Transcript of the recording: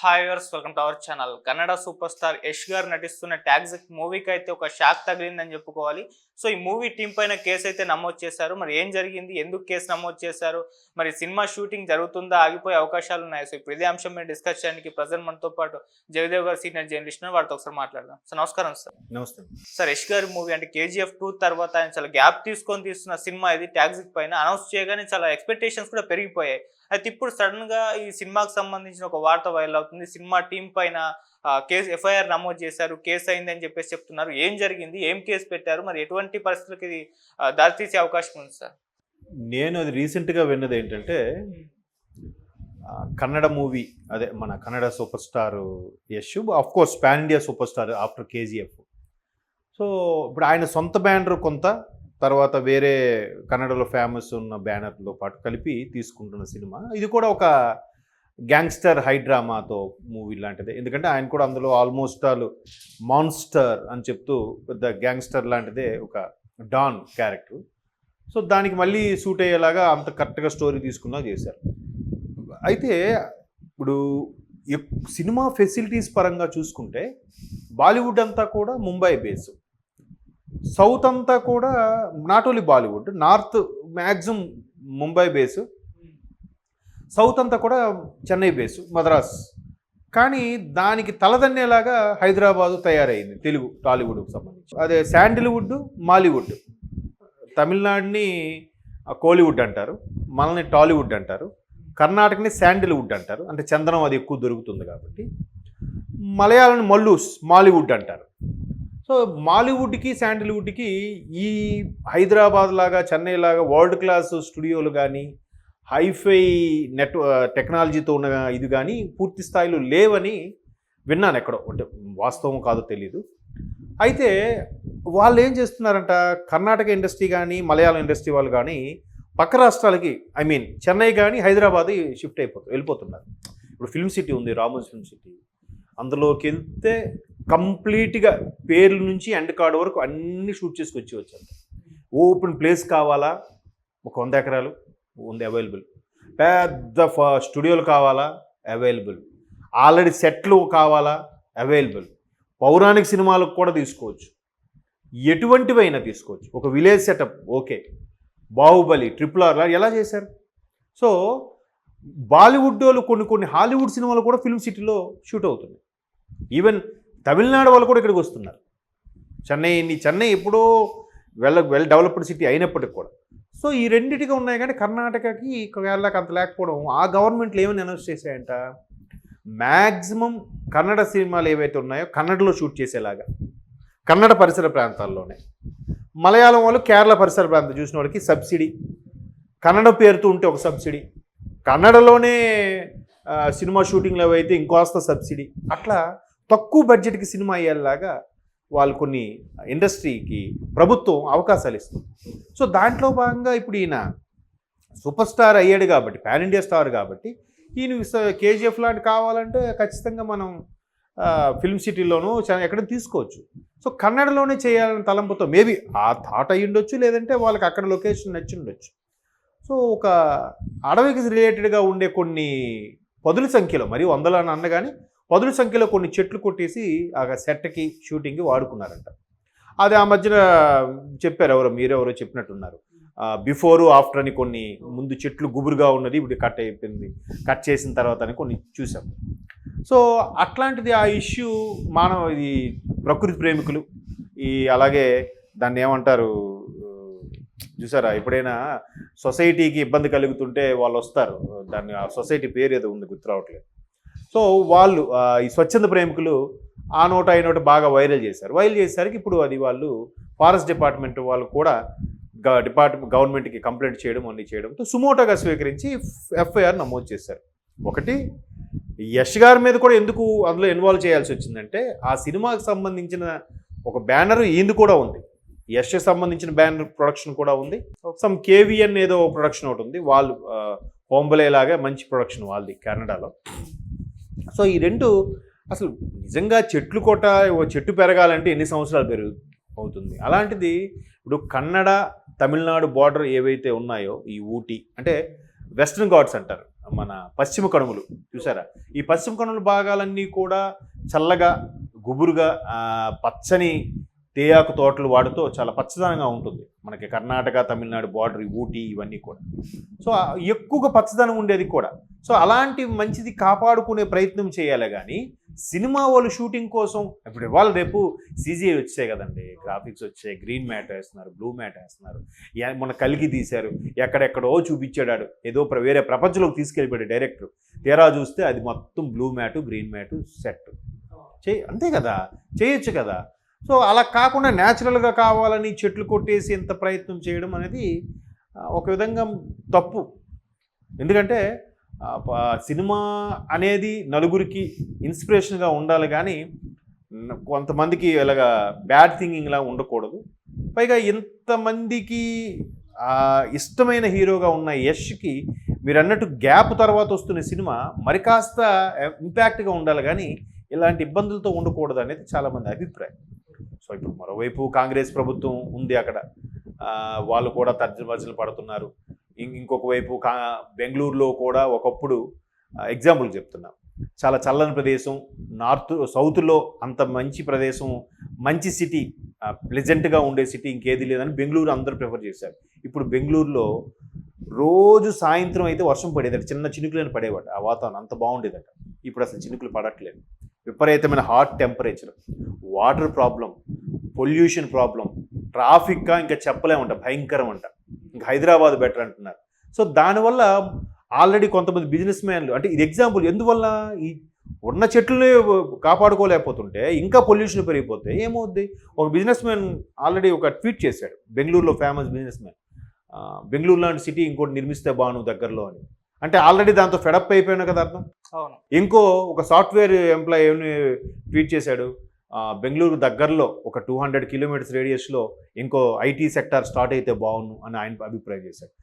Hi viewers, welcome to our channel. Kannada super star Yash గారు నటిస్తున్న toxic మూవీకి అయితే ఒక షాక్ తగిలిందని చెప్పుకోవాలి. సో ఈ మూవీ టీం పైన కేసు అయితే నమోదు చేశారు. మరి ఏం జరిగింది, ఎందుకు కేసు నమోదు చేశారు, మరి సినిమా షూటింగ్ జరుగుతుందా, ఆగిపోయే అవకాశాలు ఉన్నాయి? సో ఇప్పుడు ఇదే అంశం మీద డిస్కస్ చేయడానికి ప్రజెంట్ మనతో పాటు జయదేవ్ గారు సీనియర్ జర్నలిస్ట్, వారితో ఒకసారి మాట్లాడదాం. సార్ నమస్కారం. సార్ నమస్తే సార్, యష్ గారి మూవీ అంటే KGF 2 తర్వాత ఆయన చాలా గ్యాప్ తీసుకొని తీస్తున్న సినిమా ఇది. టాక్సిక్ పైన అనౌన్స్ చేయగానే చాలా ఎక్స్పెక్టేషన్స్ కూడా పెరిగిపోయాయి. అయితే ఇప్పుడు సడన్ గా ఈ సినిమాకి సంబంధించిన ఒక వార్త వైరల్ అవుతుంది. సినిమా టీం పైన కేసు FIR నమోదు చేశారు, కేసు అయింది అని చెప్పేసి చెప్తున్నారు. ఏం జరిగింది, ఏం కేసు పెట్టారు, మరి ఎటువంటి పరిస్థితులకి ఇది దారితీసే అవకాశం ఉంది సార్? నేను అది రీసెంట్గా విన్నది ఏంటంటే, కన్నడ మూవీ, అదే మన Kannada super star Yash, of course pan India super star after KGF. So ఇప్పుడు ఆయన సొంత బ్యానర్ కొంత, తర్వాత వేరే కన్నడలో ఫేమస్ ఉన్న బ్యానర్తో పాటు కలిపి తీసుకుంటున్న సినిమా. ఇది కూడా ఒక గ్యాంగ్స్టర్ హై డ్రామాతో మూవీ లాంటిదే. ఎందుకంటే ఆయన కూడా అందులో ఆల్మోస్ట్ ఆల్ మాన్స్టర్ అని చెప్తూ పెద్ద గ్యాంగ్స్టర్ లాంటిదే, ఒక డాన్ క్యారెక్టర్. సో దానికి మళ్ళీ సూట్ అయ్యేలాగా అంత కరెక్ట్గా స్టోరీ తీసుకున్నా చేశారు. అయితే ఇప్పుడు సినిమా ఫెసిలిటీస్ పరంగా చూసుకుంటే బాలీవుడ్ అంతా కూడా ముంబై బేస్, సౌత్ అంతా కూడా not only Bollywood, north maximum Mumbai base, south అంతా కూడా చెన్నై బేసు, మద్రాస్. కానీ దానికి తలదన్నేలాగా హైదరాబాదు తయారైంది తెలుగు టాలీవుడ్కి సంబంధించి. అదే శాండిల్వుడ్, మాలీవుడ్. తమిళనాడుని కోలీవుడ్ అంటారు, మనల్ని టాలీవుడ్ అంటారు, కర్ణాటకని శాండిల్వుడ్ అంటారు, అంటే చందనం అది ఎక్కువ దొరుకుతుంది కాబట్టి. మలయాళంని మాలీవుడ్ అంటారు. సో మాలీవుడ్కి శాండిల్వుడ్కి ఈ హైదరాబాద్ లాగా, చెన్నై లాగా వరల్డ్ క్లాస్ స్టూడియోలు కానీ, హైఫై టెక్నాలజీతో ఉన్న ఇది కానీ పూర్తి స్థాయిలో లేవని విన్నాను ఎక్కడో, అంటే వాస్తవం కాదో తెలీదు. అయితే వాళ్ళు ఏం చేస్తున్నారంట, కర్ణాటక ఇండస్ట్రీ కానీ మలయాళం ఇండస్ట్రీ వాళ్ళు కానీ పక్క రాష్ట్రాలకి, చెన్నై కానీ హైదరాబాద్ వెళ్ళిపోతున్నారు. ఇప్పుడు ఫిల్మ్ సిటీ ఉంది, రామోజీ ఫిల్మ్ సిటీ, అందులోకి వెళ్తే కంప్లీట్గా పేర్ల నుంచి ఎండ్ కార్డ్ వరకు అన్నీ షూట్ చేసుకొచ్చి వచ్చారు. ఓపెన్ ప్లేస్ కావాలా, ఒక 100 ఎకరాలు ఉంది అవైలబుల్. పెద్ద స్టూడియోలు కావాలా, అవైలబుల్. ఆల్రెడీ సెట్లు కావాలా, అవైలబుల్. పౌరాణిక సినిమాలకు కూడా తీసుకోవచ్చు, ఎటువంటివైనా తీసుకోవచ్చు. ఒక village setup okay. Baahubali, RRR ఎలా చేశారు? సో బాలీవుడ్ వాళ్ళు కొన్ని హాలీవుడ్ సినిమాలు కూడా ఫిల్మ్ సిటీలో షూట్ అవుతున్నాయి. ఈవెన్ తమిళనాడు వాళ్ళు కూడా ఇక్కడికి వస్తున్నారు. చెన్నై ఎప్పుడో వెల్ డెవలప్డ్ సిటీ అయినప్పటికి కూడా. సో ఈ రెండింటిగా ఉన్నాయి. కానీ కర్ణాటకకి వెళ్ళక అంత లేకపోవడం, ఆ గవర్నమెంట్లు ఏమని అనౌన్స్ చేశాయంట, మ్యాక్సిమం కన్నడ సినిమాలు ఏవైతే ఉన్నాయో కన్నడలో షూట్ చేసేలాగా, కన్నడ పరిసర ప్రాంతాల్లోనే. మలయాళం వాళ్ళు కేరళ పరిసర ప్రాంతం చూసిన వాళ్ళకి సబ్సిడీ, కన్నడ పేరుతో ఉంటే ఒక సబ్సిడీ, కన్నడలోనే సినిమా షూటింగ్లు ఏవైతే ఇంకోస్త సబ్సిడీ, అట్లా తక్కువ బడ్జెట్కి సినిమా అయ్యేలాగా వాళ్ళు కొన్ని ఇండస్ట్రీకి ప్రభుత్వం అవకాశాలు ఇస్తుంది. సో దాంట్లో భాగంగా ఇప్పుడు ఈయన సూపర్ స్టార్ అయ్యాడు కాబట్టి, పాన్ ఇండియా స్టార్ కాబట్టి, ఈయన KGF లాంటి కావాలంటే ఖచ్చితంగా మనం ఫిల్మ్ సిటీలోనూ ఎక్కడ తీసుకోవచ్చు. సో కన్నడలోనే చేయాలని తలంపుతో మేబీ ఆ థాట్ అయ్యి ఉండొచ్చు, లేదంటే వాళ్ళకి అక్కడ లొకేషన్ నచ్చి ఉండొచ్చు. సో ఒక అడవికి రిలేటెడ్గా ఉండే కొన్ని పదుల సంఖ్యలో, మరి వందలు అని అన్న కానీ పదుల సంఖ్యలో కొన్ని చెట్లు కొట్టేసి ఆ సెట్కి షూటింగ్కి వాడుకున్నారంట. అది ఆ మధ్యన చెప్పారు, మీరెవరో చెప్పినట్టున్నారు. బిఫోరు ఆఫ్టర్ అని కొన్ని, ముందు చెట్లు గుబురుగా ఉన్నది, ఇప్పుడు కట్ అయిపోయింది, కట్ చేసిన తర్వాత అని కొన్ని చూసాం. సో అట్లాంటిది ఆ ఇష్యూ ఇది ప్రకృతి ప్రేమికులు అలాగే దాన్ని ఏమంటారు చూసారా, ఎప్పుడైనా సొసైటీకి ఇబ్బంది కలుగుతుంటే వాళ్ళు వస్తారు, దాన్ని ఆ సొసైటీ పేరు ఏదో ఉంది గుర్తురావట్లేదు. సో వాళ్ళు ఈ స్వచ్ఛంద ప్రేమికులు ఆ నోట ఈ నోట బాగా వైరల్ చేసేసరికి ఇప్పుడు అది వాళ్ళు ఫారెస్ట్ డిపార్ట్మెంట్ వాళ్ళు కూడా గవర్నమెంట్కి కంప్లైంట్ చేయడం, అన్నీ చేయడంతో సుమోటోగా స్వీకరించి FIR నమోదు చేశారు. ఒకటి, యష్ గారి మీద కూడా ఎందుకు అందులో ఇన్వాల్వ్ చేయాల్సి వచ్చిందంటే, ఆ సినిమాకి సంబంధించిన ఒక బ్యానర్ ఈయనది కూడా ఉంది, యష్ సంబంధించిన బ్యానర్ ప్రొడక్షన్ కూడా ఉంది, సమ్ KVN ఏదో ప్రొడక్షన్ ఒకటి ఉంది, వాళ్ళు హోంబలేలాగా మంచి ప్రొడక్షన్ వాళ్ళది కెనడాలో. సో ఈ రెండు అసలు నిజంగా చెట్టు పెరగాలంటే ఎన్ని సంవత్సరాలు అవుతుంది. అలాంటిది ఇప్పుడు కన్నడ తమిళనాడు బార్డర్ ఏవైతే ఉన్నాయో, ఈ ఊటీ అంటే వెస్ట్రన్ ఘాట్స్ అంటారు, మన పశ్చిమ కనుమలు చూసారా, ఈ పశ్చిమ కనుమల భాగాలన్నీ కూడా చల్లగా గుబురుగా పచ్చని తేయాకు తోటలు వాడుతూ చాలా పచ్చదనంగా ఉంటుంది. మనకి కర్ణాటక తమిళనాడు బార్డర్ ఊటీ ఇవన్నీ కూడా. సో ఎక్కువగా పచ్చదనం ఉండేది కూడా. సో అలాంటి మంచిది కాపాడుకునే ప్రయత్నం చేయాలి కానీ సినిమా వాళ్ళు షూటింగ్ కోసం ఇప్పుడు ఇవాళ రేపు CGI వచ్చాయి కదండి, గ్రాఫిక్స్ వచ్చాయి, గ్రీన్ మ్యాట్ వేస్తున్నారు, బ్లూ మ్యాట్ వేస్తున్నారు. మొన్న కలిగి తీశారు, ఎక్కడెక్కడో చూపించాడు, ఏదో వేరే ప్రపంచంలోకి తీసుకెళ్ళిపోయాడు డైరెక్టర్. తీరా చూస్తే అది మొత్తం blue mat green mat set అంతే కదా, చేయొచ్చు కదా. సో అలా కాకుండా న్యాచురల్గా కావాలని చెట్లు కొట్టేసి ఇంత ప్రయత్నం చేయడం అనేది ఒక విధంగా తప్పు. ఎందుకంటే సినిమా అనేది నలుగురికి ఇన్స్పిరేషన్గా ఉండాలి కానీ కొంతమందికి ఇలాగా బ్యాడ్ థింకింగ్లా ఉండకూడదు. పైగా ఇంతమందికి ఇష్టమైన హీరోగా ఉన్న యష్కి మీరు అన్నట్టు గ్యాప్ తర్వాత వస్తున్న సినిమా మరి కాస్త ఇంపాక్ట్గా ఉండాలి కానీ ఇలాంటి ఇబ్బందులతో ఉండకూడదు అనేది చాలామంది అభిప్రాయం. సో ఇప్పుడు మరోవైపు కాంగ్రెస్ ప్రభుత్వం ఉంది అక్కడ, వాళ్ళు కూడా తర్జనభర్జనలు పడుతున్నారు. ఇంకొక వైపు బెంగళూరులో కూడా ఒకప్పుడు ఎగ్జాంపుల్ చెప్తున్నాం, చాలా చల్లని ప్రదేశం, సౌత్లో అంత మంచి ప్రదేశం, మంచి సిటీ, ప్లెజెంట్గా ఉండే సిటీ ఇంకేది లేదని బెంగళూరు అందరూ ప్రిఫర్ చేశారు. ఇప్పుడు బెంగళూరులో రోజు సాయంత్రం అయితే వర్షం పడేదట, చిన్న చినుకులను పడేవాట, ఆ వాతావరణం అంత బాగుండేదట. ఇప్పుడు అసలు చినుకులు పడట్లేదు, విపరీతమైన hot temperature, water problem, pollution problem, traffic ఇంకా చెప్పలేమంట, భయంకరం అంట. ఇంకా హైదరాబాద్ బెటర్ అంటున్నారు. సో దానివల్ల ఆల్రెడీ కొంతమంది బిజినెస్ మ్యాన్లు, అంటే ఇది ఎగ్జాంపుల్, ఎందువల్ల ఈ ఉన్న చెట్లని కాపాడుకోలేకపోతుంటే ఇంకా పొల్యూషన్ పెరిగిపోతే ఏమవుద్ది. ఒక బిజినెస్ మ్యాన్ ఆల్రెడీ ఒక ట్వీట్ చేశాడు, బెంగళూరులో ఫేమస్ బిజినెస్ మ్యాన్, బెంగళూరు లాంటి సిటీ ఇంకోటి నిర్మిస్తే బాను దగ్గరలో అని. అంటే ఆల్రెడీ దాంతో ఫెడప్ అయిపోయాను కదా అర్థం. అవును. ఇంకో ఒక సాఫ్ట్వేర్ ఎంప్లాయీ ట్వీట్ చేశాడు, బెంగళూరు దగ్గరలో ఒక 200 కిలోమీటర్స్ రేడియస్లో ఇంకో IT సెక్టార్ స్టార్ట్ అయితే బాగుండు అని ఆయన అభిప్రాయం చేశాడు.